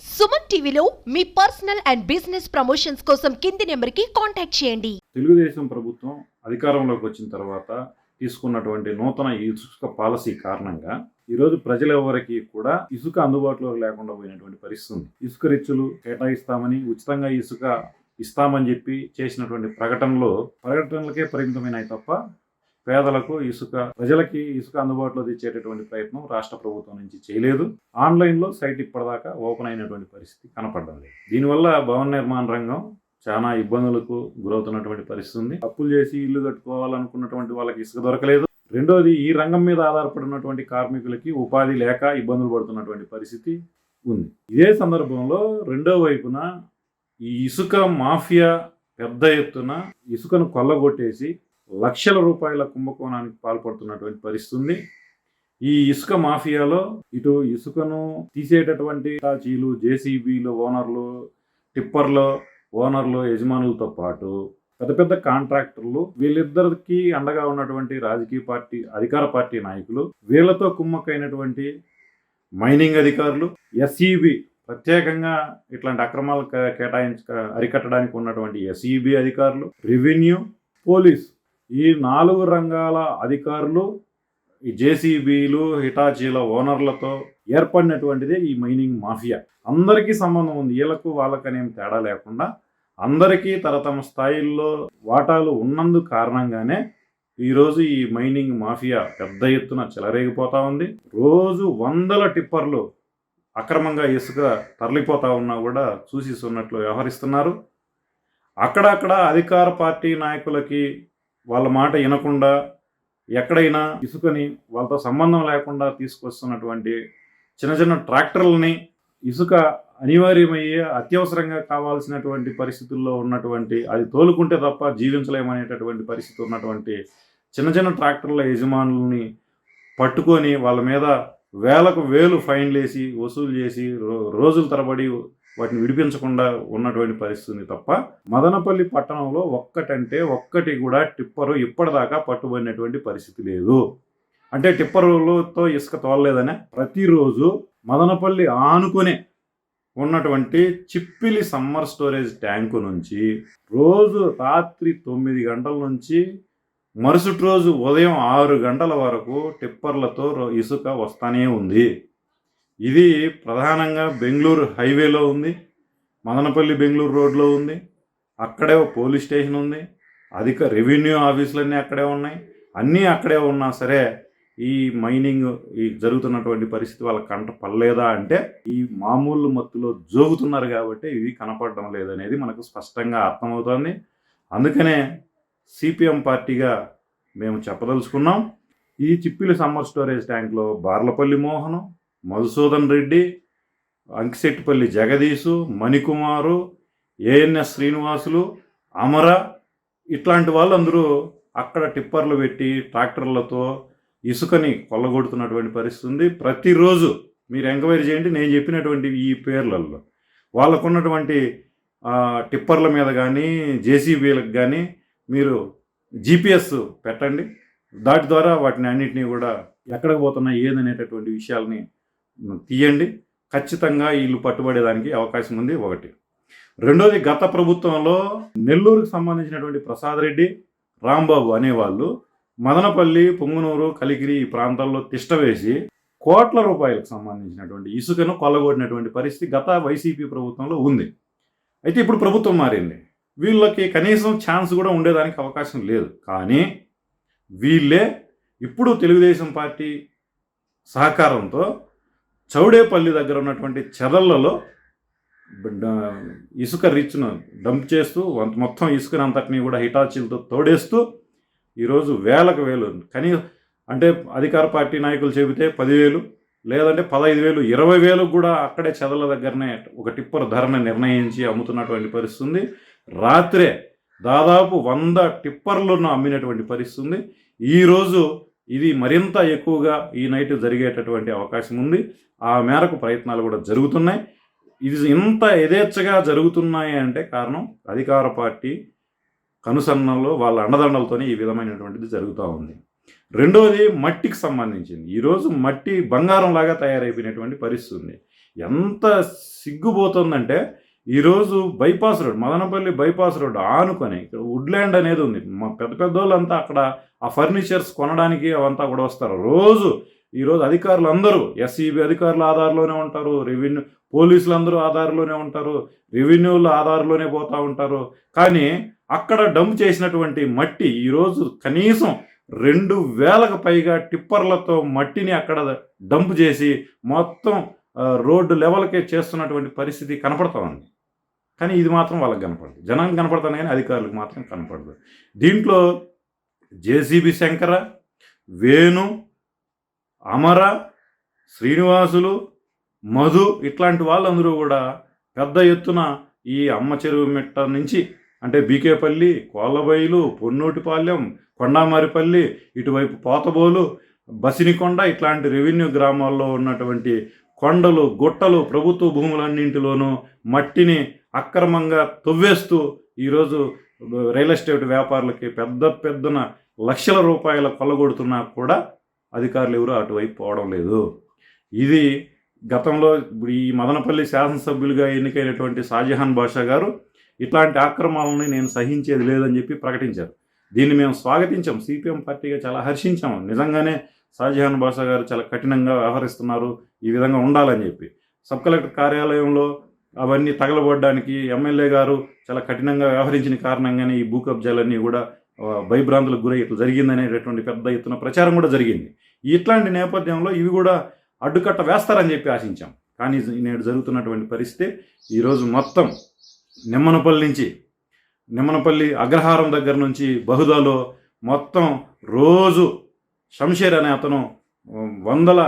సుమన్ టీవీలో మీ personal and business promotions కోసం కింది నెంబర్కి కాంటాక్ట్ చేయండి. తెలుగుదేశం ప్రభుత్వం అధికారంలోకి వచ్చిన తర్వాత తీసుకున్నటువంటి నూతన ఇసుక పాలసీ కారణంగా ఈరోజు ప్రజలెవరికి కూడా ఇసుక అందుబాటులో లేకుండా పోయినటువంటి పరిస్థితి ఉంది. ఇసుక రిచ్చులు కేటాయిస్తామని, ఉచితంగా ఇసుక ఇస్తామని చెప్పి చేసినటువంటి ప్రకటనలకే పరిమితమైనవి తప్ప పేదలకు ప్రజలకి ఇసుక అందుబాటులో తెచ్చేటటువంటి ప్రయత్నం రాష్ట్ర ప్రభుత్వం నుంచి చేయలేదు. ఆన్లైన్లో సైట్ ఇప్పటిదాకా ఓపెన్ అయినటువంటి పరిస్థితి కనపడడం లేదు. దీనివల్ల భవన నిర్మాణ రంగం చాలా ఇబ్బందులకు గురవుతున్నటువంటి పరిస్థితి ఉంది. అప్పులు చేసి ఇల్లు కట్టుకోవాలనుకున్నటువంటి వాళ్ళకి ఇసుక దొరకలేదు. రెండోది, ఈ రంగం మీద ఆధారపడినటువంటి కార్మికులకి ఉపాధి లేక ఇబ్బందులు పడుతున్నటువంటి పరిస్థితి ఉంది. ఇదే సందర్భంలో రెండో వైపున ఈ ఇసుక మాఫియా పెద్ద ఎత్తున ఇసుకను కొల్లగొట్టేసి లక్షల రూపాయల కుంభకోణానికి పాల్పడుతున్నటువంటి పరిస్థితి ఉంది. ఈ ఇసుక మాఫియాలో ఇటు ఇసుకను తీసేటటువంటి టాచీలు, జేసీబీలు ఓనర్లు, టిప్పర్ల ఓనర్లు, యజమానులతో పాటు పెద్ద పెద్ద కాంట్రాక్టర్లు, వీళ్ళిద్దరికి అండగా ఉన్నటువంటి రాజకీయ పార్టీ అధికార పార్టీ నాయకులు, వీళ్ళతో కుమ్మక్కైనటువంటి మైనింగ్ అధికారులు, ఎస్ఈబి ప్రత్యేకంగా ఇట్లాంటి అక్రమాలు అరికట్టడానికి ఉన్నటువంటి ఎస్ఈబి అధికారులు, రెవెన్యూ, పోలీస్, ఈ 4 రంగాల అధికారులు ఈ జేసీబీలు, హిటాచీల ఓనర్లతో ఏర్పడినటువంటిదే ఈ మైనింగ్ మాఫియా. అందరికీ సంబంధం ఉంది. వీళ్ళకు వాళ్ళకనేం తేడా లేకుండా అందరికీ తమ స్థాయిల్లో వాటాలు ఉన్నందు కారణంగానే ఈరోజు ఈ మైనింగ్ మాఫియా పెద్ద ఎత్తున చెలరేగిపోతూ ఉంది. రోజు వందల టిప్పర్లు అక్రమంగా ఇసుక తరలిపోతా ఉన్నా కూడా చూసి ఉన్నట్లు వ్యవహరిస్తున్నారు. అక్కడక్కడ అధికార పార్టీ నాయకులకి వాళ్ళ మాట వినకుండా ఎక్కడైనా ఇసుకని వాళ్ళతో సంబంధం లేకుండా తీసుకొస్తున్నటువంటి చిన్న చిన్న ట్రాక్టర్లని, ఇసుక అనివార్యమయ్యే అత్యవసరంగా కావాల్సినటువంటి పరిస్థితుల్లో ఉన్నటువంటి, అది తోలుకుంటే తప్ప జీవించలేమనేటటువంటి పరిస్థితి ఉన్నటువంటి చిన్న చిన్న ట్రాక్టర్ల యజమానుల్ని పట్టుకొని వాళ్ళ మీద వేలు ఫైన్లు వేసి వసూలు చేసి రోజుల తరబడి వాటిని విడిపించకుండా ఉన్నటువంటి పరిస్థితి తప్ప మదనపల్లి పట్టణంలో ఒక్కటి కూడా టిప్పరు ఇప్పటిదాకా పట్టుబడినటువంటి పరిస్థితి లేదు. అంటే టిప్పరులతో ఇసుక తోలలేదనే. ప్రతిరోజు మదనపల్లి ఆనుకునే ఉన్నటువంటి చిప్పిలి సమ్మర్ స్టోరేజ్ ట్యాంకు నుంచి రోజు రాత్రి 9 గంటల నుంచి మరుసటి రోజు ఉదయం 6 గంటల వరకు టిప్పర్లతో ఇసుక వస్తానే ఉంది. ఇది ప్రధానంగా బెంగళూరు హైవేలో ఉంది, మదనపల్లి బెంగళూరు రోడ్లో ఉంది, అక్కడే పోలీస్ స్టేషన్ ఉంది, రెవెన్యూ ఆఫీసులన్నీ అక్కడే ఉన్నాయి. అన్నీ అక్కడే ఉన్నా సరే ఈ మైనింగ్ జరుగుతున్నటువంటి పరిస్థితి వాళ్ళకి కంట పడలేదా అంటే ఈ మామూలు మత్తులో జోగుతున్నారు కాబట్టి ఇవి కనపడడం లేదనేది మనకు స్పష్టంగా అర్థమవుతోంది. అందుకనే సిపిఎం పార్టీగా మేము చెప్పదలుచుకున్నాం, ఈ చిప్పిలి సమ్మర్ స్టోరేజ్ ట్యాంక్లో బార్లపల్లి మోహను, మధుసూదన్ రెడ్డి, అంకిశెట్టిపల్లి జగదీశు, మణికుమారు, ఏఎన్ఎస్ శ్రీనివాసులు, అమర ఇట్లాంటి వాళ్ళందరూ అక్కడ టిప్పర్లు పెట్టి ట్రాక్టర్లతో ఇసుకని కొల్లగొడుతున్నటువంటి పరిస్థితి ఉంది. ప్రతిరోజు మీరు ఎంక్వైరీ చేయండి, నేను చెప్పినటువంటి ఈ పేర్లలో వాళ్ళకున్నటువంటి టిప్పర్ల మీద కానీ జేసీబీలకు కానీ మీరు జీపీఎస్ పెట్టండి. దాటి ద్వారా వాటిని అన్నింటినీ కూడా ఎక్కడికి పోతున్నాయి ఏదనేటటువంటి విషయాల్ని తీయండి. ఖచ్చితంగా వీళ్ళు పట్టుబడేదానికి అవకాశం ఉంది. ఒకటి. రెండోది, గత ప్రభుత్వంలో నెల్లూరుకు సంబంధించినటువంటి ప్రసాద్ రెడ్డి, రాంబాబు అనేవాళ్ళు మదనపల్లి, పొంగునూరు, కలిగిరి ఈ ప్రాంతాల్లో తిష్టవేసి కోట్ల రూపాయలకు సంబంధించినటువంటి ఇసుకను కొల్లగొట్టినటువంటి పరిస్థితి గత వైసీపీ ప్రభుత్వంలో ఉంది. అయితే ఇప్పుడు ప్రభుత్వం మారింది, వీళ్ళకి కనీసం ఛాన్స్ కూడా ఉండేదానికి అవకాశం లేదు. కానీ వీళ్ళే ఇప్పుడు తెలుగుదేశం పార్టీ సహకారంతో చౌడేపల్లి దగ్గర ఉన్నటువంటి చెరలలో ఇసుక రిచ్ను డంప్ చేస్తూ మొత్తం ఇసుకని అంతటినీ కూడా హిటాచీలతో తోడేస్తూ ఈరోజు వేలకు అంటే అధికార పార్టీ నాయకులు చెబితే 10,000 లేదంటే 15,000 20,000 కూడా అక్కడే చెదల దగ్గరనే ఒక టిప్పర్ ధరను నిర్ణయించి అమ్ముతున్నటువంటి పరిస్థితి ఉంది. రాత్రే దాదాపు 100 టిప్పర్లను అమ్మినటువంటి పరిస్థితి ఉంది. ఈరోజు ఇది మరింత ఎక్కువగా ఈ నైట్ జరిగేటటువంటి అవకాశం ఉంది. ఆ మేరకు ప్రయత్నాలు కూడా జరుగుతున్నాయి. ఇది ఇంత యథేచ్ఛగా జరుగుతున్నాయి అంటే కారణం అధికార పార్టీ కనుసన్నల్లో వాళ్ళ అండదండలతోనే ఈ విధమైనటువంటిది జరుగుతూ ఉంది. రెండోది, మట్టికి సంబంధించింది. ఈరోజు మట్టి బంగారంలాగా తయారైపోయినటువంటి పరిస్థితి ఉంది. ఎంత సిగ్గుపోతుందంటే ఈరోజు bypass road, Madanapalle bypass road ఆనుకొని ఇక్కడ వుడ్ల్యాండ్ అనేది ఉంది. మా పెద్ద పెద్దోళ్ళంతా అక్కడ ఆ ఫర్నిచర్స్ కొనడానికి అవంతా కూడా వస్తారు. ఈరోజు అధికారులు అందరూ ఎస్ఈబి అధికారులు ఆధార్లోనే ఉంటారు, రెవెన్యూ పోలీసులు అందరూ ఆధార్లోనే ఉంటారు, రెవెన్యూలు ఆధార్లోనే పోతూ ఉంటారు. కానీ అక్కడ డంప్ చేసినటువంటి మట్టి ఈరోజు కనీసం 2000కు పైగా టిప్పర్లతో మట్టిని అక్కడ డంప్ చేసి మొత్తం రోడ్డు లెవెల్కే చేస్తున్నటువంటి పరిస్థితి కనపడతా ఉంది. కానీ ఇది మాత్రం వాళ్ళకి కనపడదు, జనానికి కనపడతాను కానీ అధికారులకు మాత్రం కనపడదు. దీంట్లో జేసీబీ శంకర, వేణు, అమర, శ్రీనివాసులు, మధు ఇట్లాంటి వాళ్ళందరూ కూడా పెద్ద ఎత్తున ఈ అమ్మ చెరువు మిట్ట నుంచి అంటే బీకేపల్లి, కోళ్ళబైలు, పొన్నూటిపాలెం, కొండామారిపల్లి, ఇటువైపు పోతబోలు, బసినికొండ ఇట్లాంటి రెవెన్యూ గ్రామాల్లో ఉన్నటువంటి కొండలు, గుట్టలు, ప్రభుత్వ భూములన్నింటిలోనూ మట్టిని అక్రమంగా తవ్వేస్తూ ఈరోజు రియల్ ఎస్టేట్ వ్యాపారులకి పెద్దన లక్షల రూపాయల కొల్లగొడుతున్నా కూడా అధికారులు ఎవరు అటువైపు పోవడం లేదు. ఇది గతంలో ఈ మదనపల్లి శాసనసభ్యులుగా ఎన్నికైనటువంటి షాజహాన్ బాషా గారు ఇట్లాంటి ఆక్రమణలని నేను సహించేది లేదని చెప్పి ప్రకటించారు. దీన్ని మేము స్వాగతించాం, సిపిఎం పార్టీగా చాలా హర్షించాము. నిజంగానే షాజహాన్ బాషా గారు చాలా కఠినంగా వ్యవహరిస్తున్నారు, ఈ విధంగా ఉండాలని చెప్పి. సబ్ కలెక్టర్ కార్యాలయంలో అవన్నీ తగలబడడానికి ఎమ్మెల్యే గారు చాలా కఠినంగా వ్యవహరించిన కారణంగానే ఈ భూ కబ్జాలన్నీ కూడా భయభ్రాంతులకు గురై ఇట్లా జరిగిందనేటటువంటి పెద్ద ఎత్తున ప్రచారం కూడా జరిగింది. ఇట్లాంటి నేపథ్యంలో ఇవి కూడా అడ్డుకట్ట వేస్తారని చెప్పి ఆశించాం. కానీ నేడు జరుగుతున్నటువంటి పరిస్థితి ఈరోజు మొత్తం నిమ్మనపల్లి అగ్రహారం దగ్గర నుంచి బహుదాలో మొత్తం రోజు శంషేర్ అనే అతను 100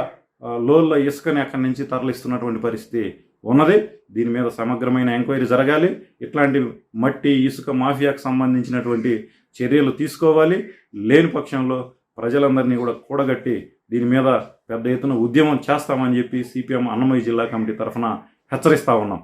లోళ్ళ ఇసుకని అక్కడి నుంచి తరలిస్తున్నటువంటి పరిస్థితి ఉన్నది. దీని మీద సమగ్రమైన ఎంక్వైరీ జరగాలి. ఇట్లాంటి మట్టి ఇసుక మాఫియాకు సంబంధించినటువంటి చర్యలు తీసుకోవాలి. లేని పక్షంలో ప్రజలందరినీ కూడా కూడగట్టి దీని మీద పెద్ద ఎత్తున ఉద్యమం చేస్తామని చెప్పి సిపిఎం అన్నమయ్య జిల్లా కమిటీ తరఫున హెచ్చరిస్తూ ఉన్నాం.